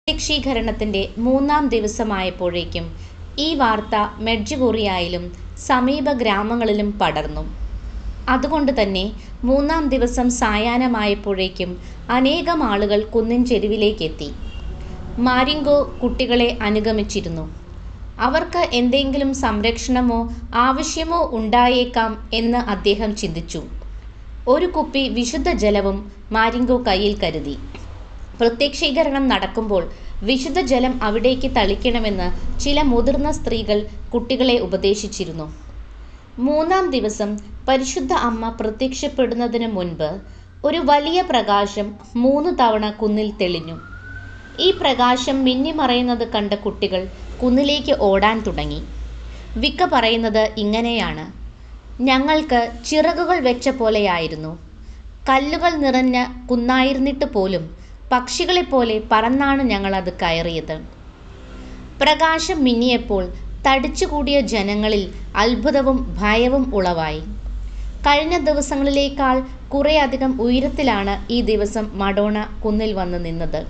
പ്രത്യക്ഷീകരണത്തിൻ്റെ 3-ാം ദിവസമായപ്പോഴേക്കും ഈ വാർത്ത മെഡ്ജുഗോറിയയിലും സമീപ ഗ്രാമങ്ങളിലും പടർന്നു. അതുകൊണ്ട് തന്നെ 3-ാം ദിവസം സായാഹ്നമായപ്പോഴേക്കും അനേകം ആളുകൾ കുന്നിൻ ചെരുവിലേക്കെത്തി. മാരിങ്കോ കുട്ടികളെ അനുഗമിച്ചിരുന്നു. അവർക്ക് എന്തെങ്കിലും സംരക്ഷണമോ ആവശ്യമോ ഉണ്ടായേക്കാം എന്ന് അദ്ദേഹം ചിന്തിച്ചു. ഒരു കുപ്പി വിശുദ്ധ ജലവും മാരിങ്കോ കയ്യിൽ കരുതി. പ്രത്യക്ഷീകരണം നടക്കുമ്പോൾ വിശുദ്ധ ജലം അവിടേക്ക് തളിക്കണമെന്ന് ചില മുതിർന്ന സ്ത്രീകൾ കുട്ടികളെ ഉപദേശിച്ചിരുന്നു. 3-ാം ദിവസം പരിശുദ്ധ അമ്മ പ്രത്യക്ഷപ്പെടുന്നതിന് മുൻപ് ഒരു വലിയ പ്രകാശം 3 തവണ കുന്നിൽ തെളിഞ്ഞു. ഈ പ്രകാശം മിന്നിമറയുന്നത് കണ്ട കുട്ടികൾ കുന്നിലേക്ക് ഓടാൻ തുടങ്ങി. വിക്ക പറയുന്നത് ഇങ്ങനെയാണ്: ഞങ്ങൾക്ക് ചിറകുകൾ വെച്ച പോലെയായിരുന്നു. കല്ലുകൾ നിറഞ്ഞ കുന്നായിരുന്നിട്ട് പോലും പക്ഷികളെപ്പോലെ പറന്നാണ് ഞങ്ങളത് കയറിയത്. പ്രകാശം മിന്നിയപ്പോൾ തടിച്ചുകൂടിയ ജനങ്ങളിൽ അത്ഭുതവും ഭയവും ഉളവായി. കഴിഞ്ഞ ദിവസങ്ങളിലേക്കാൾ കുറേയധികം ഉയരത്തിലാണ് ഈ ദിവസം മഡോണ കുന്നിൽ വന്ന് നിന്നത്.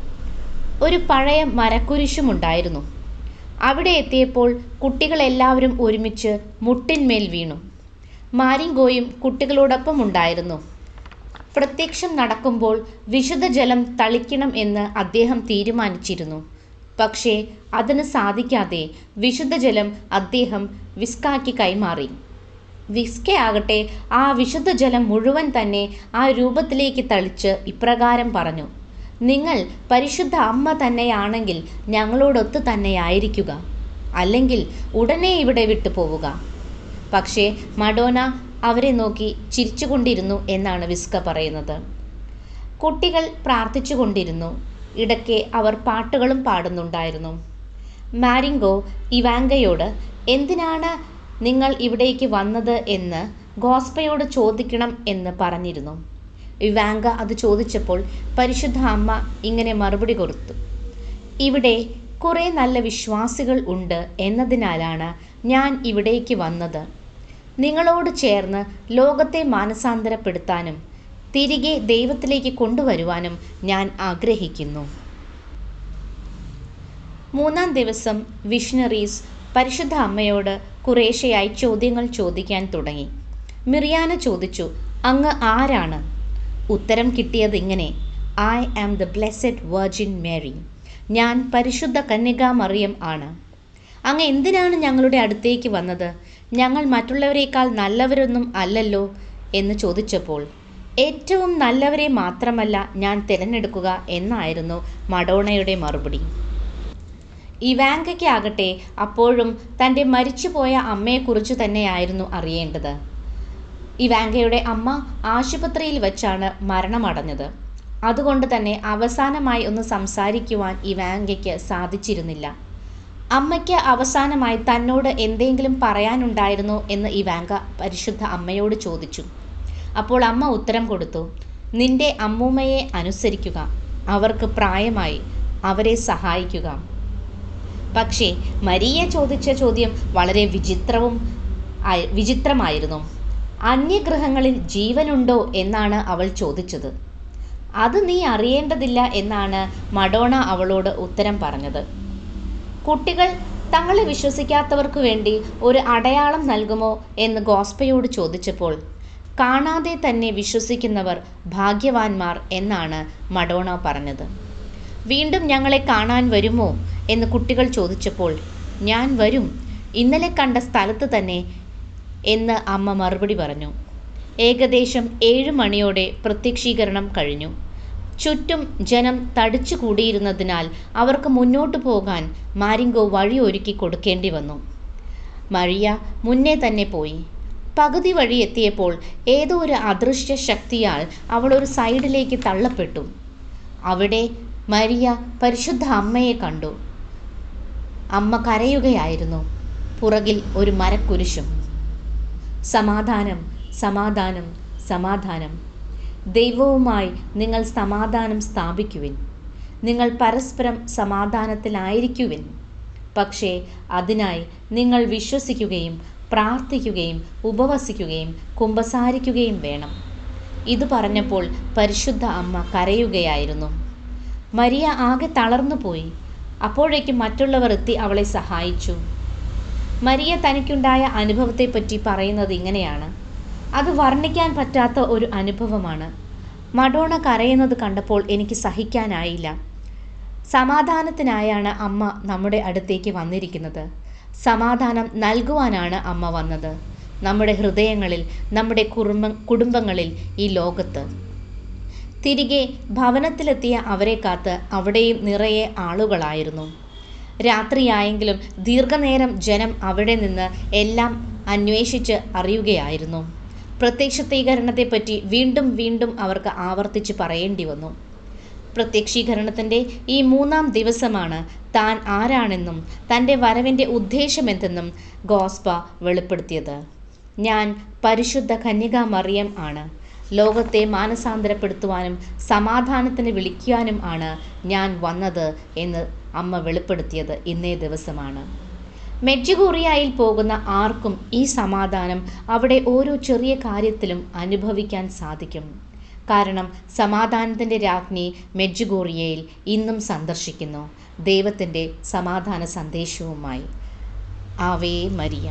ഒരു പഴയ മരക്കുരിശുമുണ്ടായിരുന്നു. അവിടെ എത്തിയപ്പോൾ കുട്ടികളെല്ലാവരും ഒരുമിച്ച് മുട്ടിന്മേൽ വീണു. മാരിങ്കോയും കുട്ടികളോടൊപ്പം ഉണ്ടായിരുന്നു. പ്രത്യക്ഷം നടക്കുമ്പോൾ വിശുദ്ധ ജലം തളിക്കണം എന്ന് അദ്ദേഹം തീരുമാനിച്ചിരുന്നു. പക്ഷേ അതിന് സാധിക്കാതെ വിശുദ്ധ ജലം അദ്ദേഹം വിസ്കായ്ക്ക് കൈമാറി. വിസ്കയാകട്ടെ ആ വിശുദ്ധ ജലം മുഴുവൻ തന്നെ ആ രൂപത്തിലേക്ക് തളിച്ച് ഇപ്രകാരം പറഞ്ഞു: നിങ്ങൾ പരിശുദ്ധ അമ്മ തന്നെയാണെങ്കിൽ ഞങ്ങളോടൊത്ത് തന്നെയായിരിക്കുക, അല്ലെങ്കിൽ ഉടനെ ഇവിടെ വിട്ടു പോവുക. പക്ഷേ മഡോണ അവരെ നോക്കി ചിരിച്ചുകൊണ്ടിരുന്നു എന്നാണ് വിസ്ക പറയുന്നത്. കുട്ടികൾ പ്രാർത്ഥിച്ചുകൊണ്ടിരുന്നു. ഇടയ്ക്ക് അവർ പാട്ടുകളും പാടുന്നുണ്ടായിരുന്നു. മാരിങ്കോ ഇവാങ്കയോട് എന്തിനാണ് നിങ്ങൾ ഇവിടേക്ക് വന്നത് എന്ന് ഗോസ്പയോട് ചോദിക്കണം എന്ന് പറഞ്ഞിരുന്നു. ഇവാങ്ക അത് ചോദിച്ചപ്പോൾ പരിശുദ്ധ അമ്മ ഇങ്ങനെ മറുപടി കൊടുത്തു: ഇവിടെ കുറേ നല്ല വിശ്വാസികൾ ഉണ്ട് എന്നതിനാലാണ് ഞാൻ ഇവിടേക്ക് വന്നത്. നിങ്ങളോട് ചേർന്ന് ലോകത്തെ മാനസാന്തരപ്പെടുത്താനും തിരികെ ദൈവത്തിലേക്ക് കൊണ്ടുവരുവാനും ഞാൻ ആഗ്രഹിക്കുന്നു. 3-ാം ദിവസം മിഷണറീസ് പരിശുദ്ധ അമ്മയോട് കുറേശ്ശെയായി ചോദ്യങ്ങൾ ചോദിക്കാൻ തുടങ്ങി. മിറിയാന ചോദിച്ചു: അങ്ങ് ആരാണ്? ഉത്തരം കിട്ടിയത് ഇങ്ങനെ: I am the blessed Virgin Mary. ഞാൻ പരിശുദ്ധ കന്യകാ മറിയം ആണ്. അങ്ങ് എന്തിനാണ് ഞങ്ങളുടെ അടുത്തേക്ക് വന്നത്? ഞങ്ങൾ മറ്റുള്ളവരെക്കാൾ നല്ലവരൊന്നും അല്ലല്ലോ എന്ന് ചോദിച്ചപ്പോൾ ഏറ്റവും നല്ലവരെ മാത്രമല്ല ഞാൻ തിരഞ്ഞെടുക്കുക എന്നായിരുന്നു മഡോണയുടെ മറുപടി. ഇവാങ്കയ്ക്കാകട്ടെ അപ്പോഴും തൻ്റെ മരിച്ചുപോയ അമ്മയെക്കുറിച്ച് തന്നെയായിരുന്നു അറിയേണ്ടത്. ഇവാങ്കയുടെ അമ്മ ആശുപത്രിയിൽ വച്ചാണ് മരണമടഞ്ഞത്. അതുകൊണ്ട് തന്നെ അവസാനമായി ഒന്ന് സംസാരിക്കുവാൻ ഇവാങ്കയ്ക്ക് സാധിച്ചിരുന്നില്ല. അമ്മയ്ക്ക് അവസാനമായി തന്നോട് എന്തെങ്കിലും പറയാനുണ്ടായിരുന്നോ എന്ന് ഇവാങ്ക പരിശുദ്ധ അമ്മയോട് ചോദിച്ചു. അപ്പോൾ അമ്മ ഉത്തരം കൊടുത്തു: നിന്റെ അമ്മൂമ്മയെ അനുസരിക്കുക, അവർക്ക് പ്രായമായി, അവരെ സഹായിക്കുക. പക്ഷേ മരിയ ചോദിച്ച ചോദ്യം വളരെ വിചിത്രമായിരുന്നു. അന്യഗ്രഹങ്ങളിൽ ജീവനുണ്ടോ എന്നാണ് അവൾ ചോദിച്ചത്. അത് നീ അറിയേണ്ടതില്ല എന്നാണ് മഡോണ അവളോട് ഉത്തരം പറഞ്ഞത്. കുട്ടികൾ തങ്ങളെ വിശ്വസിക്കാത്തവർക്ക് വേണ്ടി ഒരു അടയാളം നൽകുമോ എന്ന് ഗോസ്പയോട് ചോദിച്ചപ്പോൾ കാണാതെ തന്നെ വിശ്വസിക്കുന്നവർ ഭാഗ്യവാന്മാർ എന്നാണ് മഡോണ പറഞ്ഞത്. വീണ്ടും ഞങ്ങളെ കാണാൻ വരുമോ എന്ന് കുട്ടികൾ ചോദിച്ചപ്പോൾ ഞാൻ വരും, ഇന്നലെ കണ്ട സ്ഥലത്ത് തന്നെ എന്ന് അമ്മ മറുപടി പറഞ്ഞു. ഏകദേശം 7 മണിയോടെ പ്രത്യക്ഷീകരണം കഴിഞ്ഞു. ചുറ്റും ജനം തടിച്ചു കൂടിയിരുന്നതിനാൽ അവർക്ക് മുന്നോട്ടു പോകാൻ മാരിങ്കോ വഴി ഒരുക്കി കൊടുക്കേണ്ടി വന്നു. മരിയ മുന്നേ തന്നെ പോയി. പകുതി വഴി എത്തിയപ്പോൾ ഏതോ ഒരു അദൃശ്യ ശക്തിയാൽ അവൾ ഒരു സൈഡിലേക്ക് തള്ളപ്പെട്ടു. അവിടെ മരിയ പരിശുദ്ധ അമ്മയെ കണ്ടു. അമ്മ കരയുകയായിരുന്നു. പുറകിൽ ഒരു മരക്കുരിശും. സമാധാനം, സമാധാനം, സമാധാനം. ദൈവവുമായി നിങ്ങൾ സമാധാനം സ്ഥാപിക്കുവിൻ. നിങ്ങൾ പരസ്പരം സമാധാനത്തിലായിരിക്കുവിൻ. പക്ഷേ അതിനായി നിങ്ങൾ വിശ്വസിക്കുകയും പ്രാർത്ഥിക്കുകയും ഉപവസിക്കുകയും കുമ്പസാരിക്കുകയും വേണം. ഇത് പറഞ്ഞപ്പോൾ പരിശുദ്ധ അമ്മ കരയുകയായിരുന്നു. മരിയ ആകെ തളർന്നുപോയി. അപ്പോഴേക്കും മറ്റുള്ളവർ എത്തി അവളെ സഹായിച്ചു. മരിയ തനിക്കുണ്ടായ അനുഭവത്തെപ്പറ്റി പറയുന്നത് ഇങ്ങനെയാണ്: അത് വർണ്ണിക്കാൻ പറ്റാത്ത ഒരു അനുഭവമാണ്. മഡോണ കരയുന്നത് കണ്ടപ്പോൾ എനിക്ക് സഹിക്കാനായില്ല. സമാധാനത്തിനായാണ് അമ്മ നമ്മുടെ അടുത്തേക്ക് വന്നിരിക്കുന്നത്. സമാധാനം നൽകുവാനാണ് അമ്മ വന്നത്. നമ്മുടെ ഹൃദയങ്ങളിൽ, നമ്മുടെ കുടുംബങ്ങളിൽ, ഈ ലോകത്ത്. തിരികെ ഭവനത്തിലെത്തിയ അവരെ കാത്ത് അവിടെയും നിറയെ ആളുകളായിരുന്നു. രാത്രിയായെങ്കിലും ദീർഘനേരം ജനം അവിടെ നിന്ന് എല്ലാം അന്വേഷിച്ച് അറിയുകയായിരുന്നു. പ്രത്യക്ഷീകരണത്തെപ്പറ്റി വീണ്ടും വീണ്ടും അവർക്ക് ആവർത്തിച്ച് പറയേണ്ടി വന്നു. പ്രത്യക്ഷീകരണത്തിൻ്റെ ഈ 3-ാം ദിവസമാണ് താൻ ആരാണെന്നും തൻ്റെ വരവിൻ്റെ ഉദ്ദേശമെന്തെന്നും ഗോസ്പ വെളിപ്പെടുത്തിയത്. ഞാൻ പരിശുദ്ധ കന്യകാ മറിയം ആണ്. ലോകത്തെ മാനസാന്തരപ്പെടുത്തുവാനും സമാധാനത്തിന് വിളിക്കുവാനും ആണ് ഞാൻ വന്നത് എന്ന് അമ്മ വെളിപ്പെടുത്തിയത് ഇന്നേ ദിവസമാണ്. മെഡ്ജുഗോറിയയിൽ പോകുന്ന ആർക്കും ഈ സമാധാനം അവിടെ ഓരോ ചെറിയ കാര്യത്തിലും അനുഭവിക്കാൻ സാധിക്കും. കാരണം സമാധാനത്തിൻ്റെ രാജ്ഞി മെഡ്ജുഗോറിയയിൽ ഇന്നും സന്ദർശിക്കുന്നു, ദൈവത്തിൻ്റെ സമാധാന സന്ദേശവുമായി. Ave Maria.